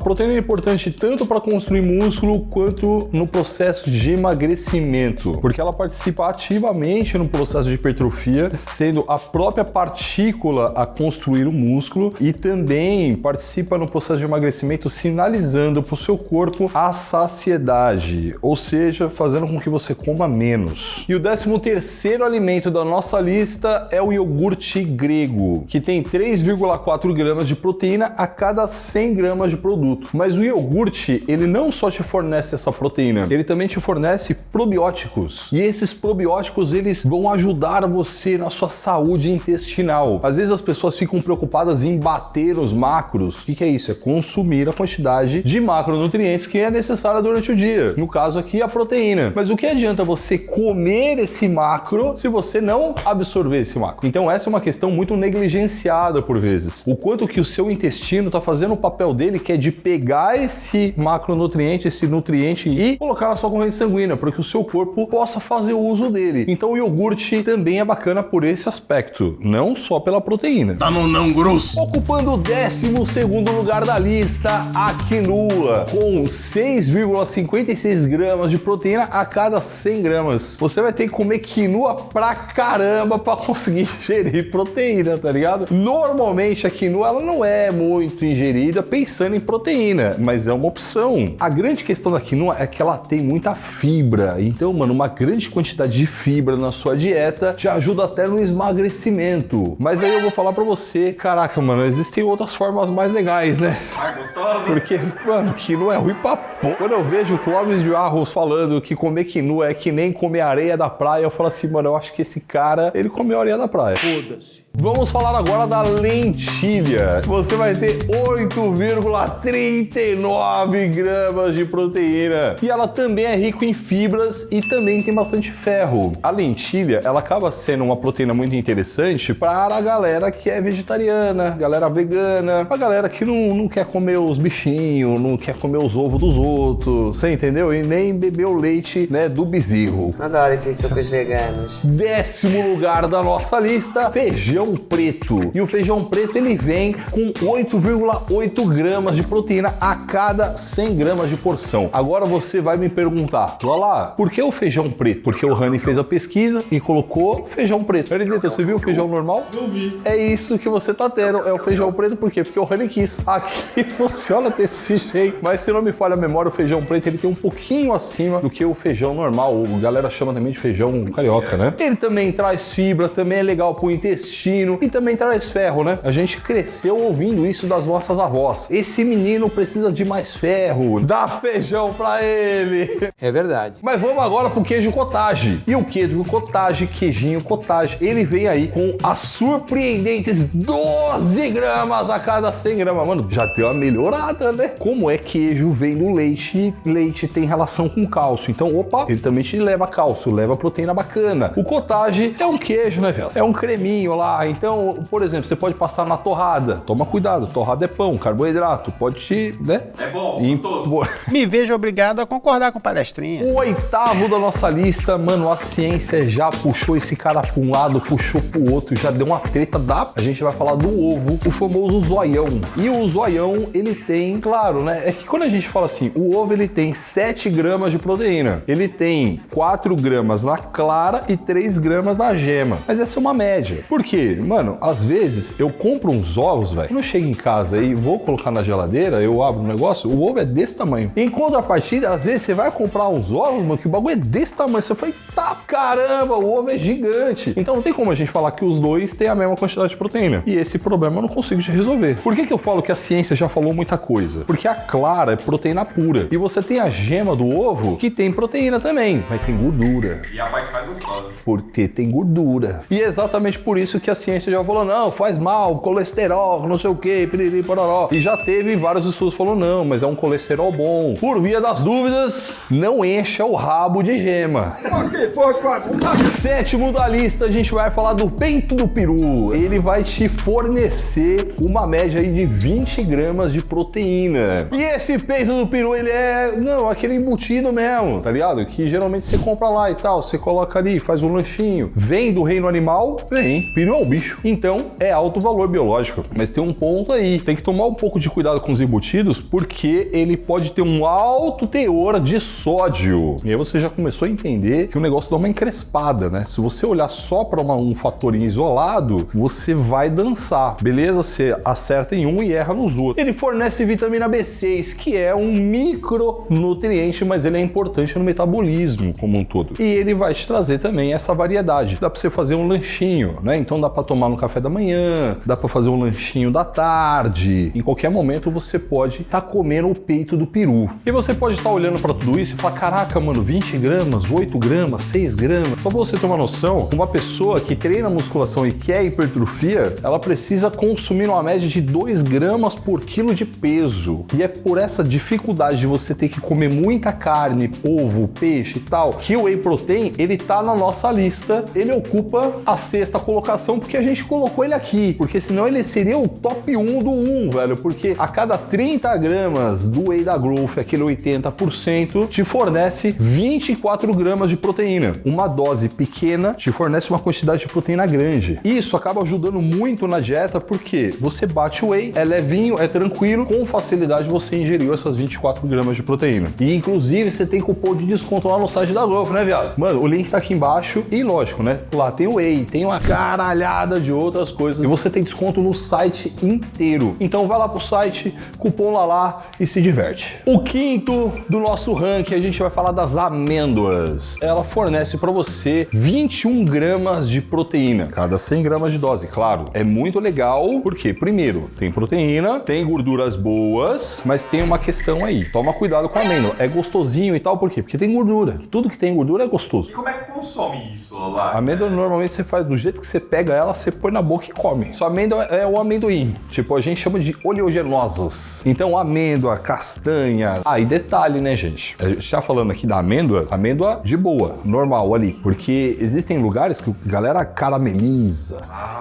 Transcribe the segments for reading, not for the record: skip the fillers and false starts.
proteína é importante tanto para construir músculo quanto no processo de emagrecimento, porque ela participa ativamente no processo de hipertrofia, sendo a própria partícula a construir o músculo, e também participa no processo de emagrecimento sinalizando para o seu corpo a saciedade, ou seja, fazendo com que você coma menos. E o 13º alimento da nossa lista é o iogurte grego, que tem 3,4 gramas de proteína a cada 100 gramas de produto. Mas o iogurte, ele não só te fornece essa proteína, ele também te fornece probióticos. E esses probióticos, eles vão ajudar você na sua saúde intestinal. Às vezes as pessoas ficam preocupadas em bater os macros. O que é isso? É consumir a quantidade de macronutrientes que é necessária durante o dia. No caso aqui, a proteína. Mas o que adianta você comer esse macro se você não absorver esse macro? Então essa é uma questão muito negligenciada por vezes. O quanto que o seu intestino está fazendo o papel dele, que é de pegar esse macronutriente, esse nutriente e colocar na sua corrente sanguínea, para que o seu corpo possa fazer o uso dele. Então o iogurte também é bacana por esse aspecto, não só pela proteína. Tá no não grosso. Ocupando o 12º lugar da lista, a quinoa, com 6,56 gramas de proteína a cada 100 gramas. Você vai ter que comer quinoa pra caramba para conseguir ingerir proteína, tá ligado? Normalmente a quinoa ela não é muito ingerida pensando em proteína, mas é uma opção. A grande questão da quinoa é que ela tem muita fibra. Então, mano, uma grande quantidade de fibra na sua dieta te ajuda até no emagrecimento. Mas aí eu vou falar pra você, caraca, mano, existem outras formas mais legais, né? Gostosa. Porque, mano, quinoa é ruim pra pô. Quando eu vejo o Clóvis de Arros falando que comer quinoa é que nem comer areia da praia, eu falo assim, mano, eu acho que esse cara, ele comeu areia da praia. Foda-se. Vamos falar agora da lentilha. Você vai ter 8,39 gramas de proteína. E ela também é rica em fibras e também tem bastante ferro. A lentilha, ela acaba sendo uma proteína muito interessante para a galera que é vegetariana, galera vegana, a galera que não quer comer os bichinhos, não quer comer os ovos dos outros, você entendeu? E nem beber o leite, né, do bezerro. Adoro esses sucos veganos. 10º lugar da nossa lista, feijão preto. E o feijão preto ele vem com 8,8 gramas de proteína a cada 100 gramas de porção. Agora você vai me perguntar, lá, por que o feijão preto? Porque o Rani fez a pesquisa e colocou feijão preto. Eliseta, você viu o feijão normal? Não vi. É isso que você tá tendo, é o feijão preto, por quê? Porque o Rani quis. Aqui funciona desse jeito. Mas se não me falha a memória, o feijão preto ele tem um pouquinho acima do que o feijão normal. A galera chama também de feijão carioca, né? Ele também traz fibra, também é legal pro intestino e também traz ferro, né? A gente cresceu ouvindo isso das nossas avós. Esse menino precisa de mais ferro. Dá feijão pra ele. É verdade. Mas vamos agora pro queijo cottage. E o queijo cottage, queijinho cottage, ele vem aí com as surpreendentes 12 gramas a cada 100 gramas. Mano, já deu uma melhorada, né? Como é queijo, vem do leite. Leite tem relação com cálcio. Então, opa, ele também te leva cálcio, leva proteína bacana. O cottage é um queijo, né, velho? É um creminho lá. Então, por exemplo, você pode passar na torrada. Toma cuidado, torrada é pão, carboidrato. Pode te, né? É bom, gostoso. Me vejo obrigado a concordar com o palestrinha. O 8º da nossa lista, mano, a ciência já puxou esse cara pra um lado, puxou pro outro, já deu uma treta a gente vai falar do ovo, o famoso zoião. E o zoião, ele tem, claro, né? É que quando a gente fala assim, o ovo ele tem 7 gramas de proteína. Ele tem 4 gramas na clara e 3 gramas na gema. Mas essa é uma média. Por quê? Mano, às vezes eu compro uns ovos, velho. Quando eu chego em casa e vou colocar na geladeira, eu abro o negócio, o ovo é desse tamanho. Em contrapartida, às vezes você vai comprar uns ovos, mano, que o bagulho é desse tamanho. Você fala, tá caramba, o ovo é gigante. Então não tem como a gente falar que os dois têm a mesma quantidade de proteína. E esse problema eu não consigo te resolver. Por que eu falo que a ciência já falou muita coisa? Porque a clara é proteína pura. E você tem a gema do ovo que tem proteína também, mas tem gordura. E a parte mais gostosa. Porque tem gordura. E é exatamente por isso que a ciência já falou, não, faz mal, colesterol, não sei o que, piriri, pororó. E já teve vários estudos falando, não, mas é um colesterol bom. Por via das dúvidas, não encha o rabo de gema. 7º da lista, a gente vai falar do peito do peru. Ele vai te fornecer uma média aí de 20 gramas de proteína. E esse peito do peru, ele é, não, aquele embutido mesmo, tá ligado? Que geralmente você compra lá e tal, você coloca ali, faz um lanchinho. Vem do reino animal? Vem. Peru é o bicho. Então, é alto valor biológico. Mas tem um ponto aí, tem que tomar um pouco de cuidado com os embutidos, porque ele pode ter um alto teor de sódio. E aí você já começou a entender que o negócio dá uma encrespada, né? Se você olhar só para um fator isolado, você vai dançar, beleza? Você acerta em um e erra nos outros. Ele fornece vitamina B6, que é um micronutriente, mas ele é importante no metabolismo como um todo. E ele vai te trazer também essa variedade. Dá para você fazer um lanchinho, né? Então dá para tomar no café da manhã, dá para fazer um lanchinho da tarde. Em qualquer momento você pode estar comendo o peito do peru. E você pode estar olhando para tudo isso e falar, caraca, mano, 20 gramas, 8 gramas, 6 gramas. Só pra você ter uma noção, uma pessoa que treina musculação e quer hipertrofia, ela precisa consumir uma média de 2 gramas por quilo de peso. E é por essa dificuldade de você ter que comer muita carne, ovo, peixe e tal, que o Whey Protein, ele tá na nossa lista. Ele ocupa a 6ª colocação porque a gente colocou ele aqui. Porque senão ele seria o top 1 do 1, velho. Porque a cada 30 gramas do Whey da Growth, aquele 80%, te fornece 24 gramas de proteína. Uma dose pequena te fornece uma quantidade de proteína grande. Isso acaba ajudando muito na dieta porque você bate o whey, é levinho, é tranquilo, com facilidade você ingeriu essas 24 gramas de proteína. E inclusive você tem cupom de desconto lá no site da Growth, né, viado? Mano, o link tá aqui embaixo e lógico, né? Lá tem o whey, tem uma caralhada de outras coisas e você tem desconto no site inteiro. Então vai lá pro site, cupom lá e se diverte. O quinto do nosso ranking, a gente vai falar das amêndoas. Ela fornece para você 21 gramas de proteína, cada 100 gramas de dose, claro. É muito legal, porque primeiro, tem proteína, tem gorduras boas, mas tem uma questão aí. Toma cuidado com a amêndoa. É gostosinho e tal, por quê? Porque tem gordura. Tudo que tem gordura é gostoso. E como é que consome isso lá? A amêndoa normalmente você faz do jeito que você pega ela, você põe na boca e come. Sua amêndoa é o amendoim. Tipo, a gente chama de oleaginosas. Então, amêndoa, castanha. Ah, e detalhe, né, gente? A gente tá falando aqui da amêndoa de boa, normal ali. Porque existem lugares que a galera carameliza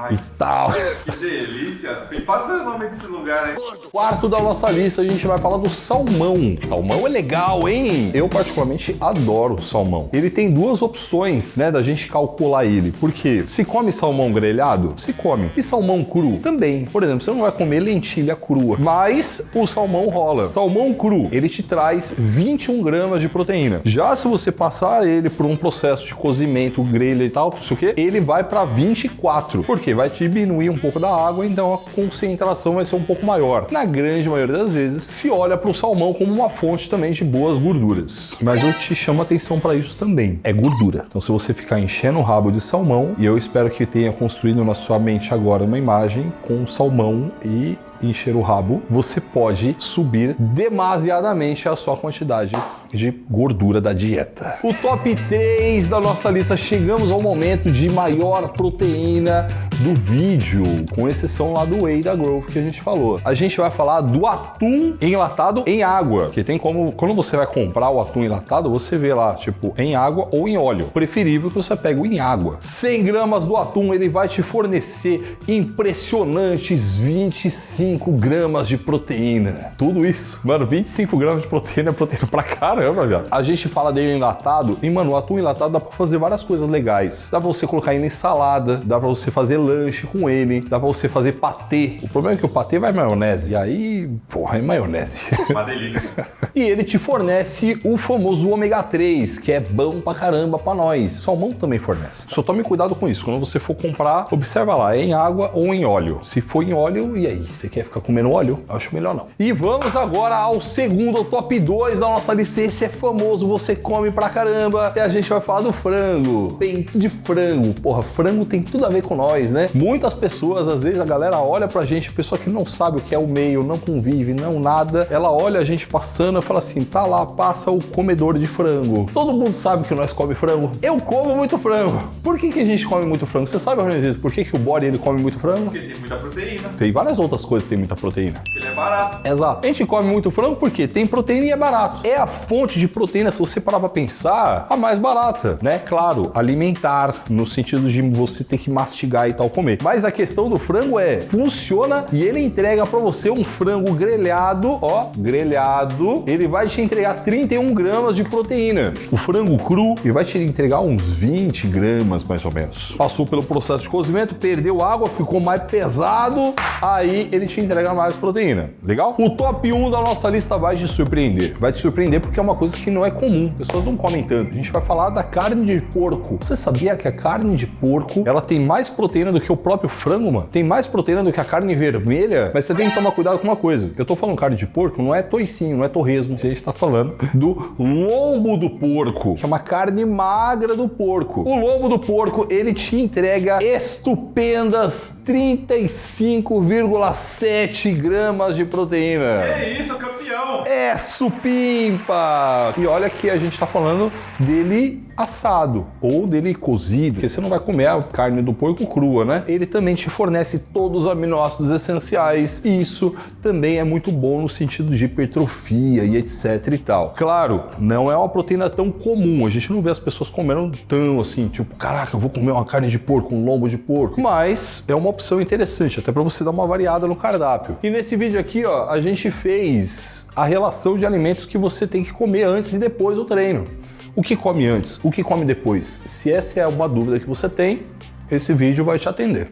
e tal. Que delícia! Me passa o nome desse lugar aí. Quarto da nossa lista, a gente vai falar do salmão. Salmão é legal, hein? Eu particularmente adoro salmão. Ele tem duas opções, né, da gente calcular ele. Porque se come salmão grelhado, se come. E salmão cru? Também. Por exemplo, você não vai comer lentilha crua, mas o salmão rola. Salmão cru, ele te traz 21 gramas de proteína. Já se você passar ele por um processo de cozimento, grelha e tal, não sei o que, ele vai para 24. Porque vai diminuir um pouco da água, então a concentração vai ser um pouco maior. Na grande maioria das vezes, se olha para o salmão como uma fonte também de boas gorduras. Mas eu te chamo a atenção para isso também. É gordura. Então se você ficar enchendo o rabo de salmão, e eu espero que tenha construído na sua mente agora uma imagem com salmão e encher o rabo, você pode subir demasiadamente a sua quantidade de gordura da dieta. O top 3 da nossa lista, chegamos ao momento de maior proteína do vídeo, com exceção lá do whey da Growth que a gente falou. A gente vai falar do atum enlatado em água, que tem como, quando você vai comprar o atum enlatado, você vê lá, tipo, em água ou em óleo. Preferível que você pegue o em água. 100 gramas do atum, ele vai te fornecer impressionantes 25 gramas de proteína. Tudo isso. Mano, 25 gramas de proteína é proteína pra caramba, velho. A gente fala dele enlatado e, mano, o atum enlatado dá pra fazer várias coisas legais. Dá pra você colocar ele em salada, dá pra você fazer lanche com ele, dá pra você fazer patê. O problema é que o patê vai maionese, aí, porra, é maionese. Uma delícia. E ele te fornece o famoso ômega 3, que é bom pra caramba pra nós. Salmão também fornece. Só tome cuidado com isso. Quando você for comprar, observa lá, é em água ou em óleo. Se for em óleo, e aí? Você quer ficar comendo óleo? Acho melhor não. E vamos agora ao segundo, ao top 2 da nossa lista. Esse é famoso, você come pra caramba. E a gente vai falar do frango. Peito de frango. Porra, frango tem tudo a ver com nós, né? Muitas pessoas, às vezes, a galera olha pra gente, pessoa que não sabe o que é o meio, não convive, não nada. Ela olha a gente passando e fala assim, tá lá, passa o comedor de frango. Todo mundo sabe que nós come frango. Eu como muito frango. Por que a gente come muito frango? Você sabe, Renesito, por que o body ele come muito frango? Porque tem muita proteína. Tem várias outras coisas. tem muita proteína? Ele é barato. Exato. A gente come muito frango porque tem proteína e é barato. É a fonte de proteína, se você parar pra pensar, a mais barata, né? Claro, alimentar, no sentido de você ter que mastigar e tal, comer. Mas a questão do frango funciona e ele entrega pra você um frango grelhado, ó, grelhado. Ele vai te entregar 31 gramas de proteína. O frango cru, ele vai te entregar uns 20 gramas, mais ou menos. Passou pelo processo de cozimento, perdeu água, ficou mais pesado, aí ele te entrega mais proteína. Legal? O top 1 da nossa lista vai te surpreender. Vai te surpreender porque é uma coisa que não é comum. As pessoas não comem tanto. A gente vai falar da carne de porco. Você sabia que a carne de porco, ela tem mais proteína do que o próprio frango, mano? Tem mais proteína do que a carne vermelha? Mas você tem que tomar cuidado com uma coisa. Eu tô falando carne de porco, não é toicinho, não é torresmo. A gente tá falando do lombo do porco, que é uma carne magra do porco. O lombo do porco, ele te entrega estupendas 35,7 gramas de proteína. Que isso, campeão! É supimpa! E olha que a gente tá falando dele assado ou dele cozido, porque você não vai comer a carne do porco crua, né? Ele também te fornece todos os aminoácidos essenciais e isso também é muito bom no sentido de hipertrofia e etc e tal. Claro, não é uma proteína tão comum, a gente não vê as pessoas comendo tão assim, tipo, caraca, eu vou comer uma carne de porco, um lombo de porco, mas é uma opção interessante, até para você dar uma variada no cardápio. E nesse vídeo aqui, ó, a gente fez a relação de alimentos que você tem que comer antes e depois do treino. O que come antes? O que come depois? Se essa é uma dúvida que você tem, esse vídeo vai te atender.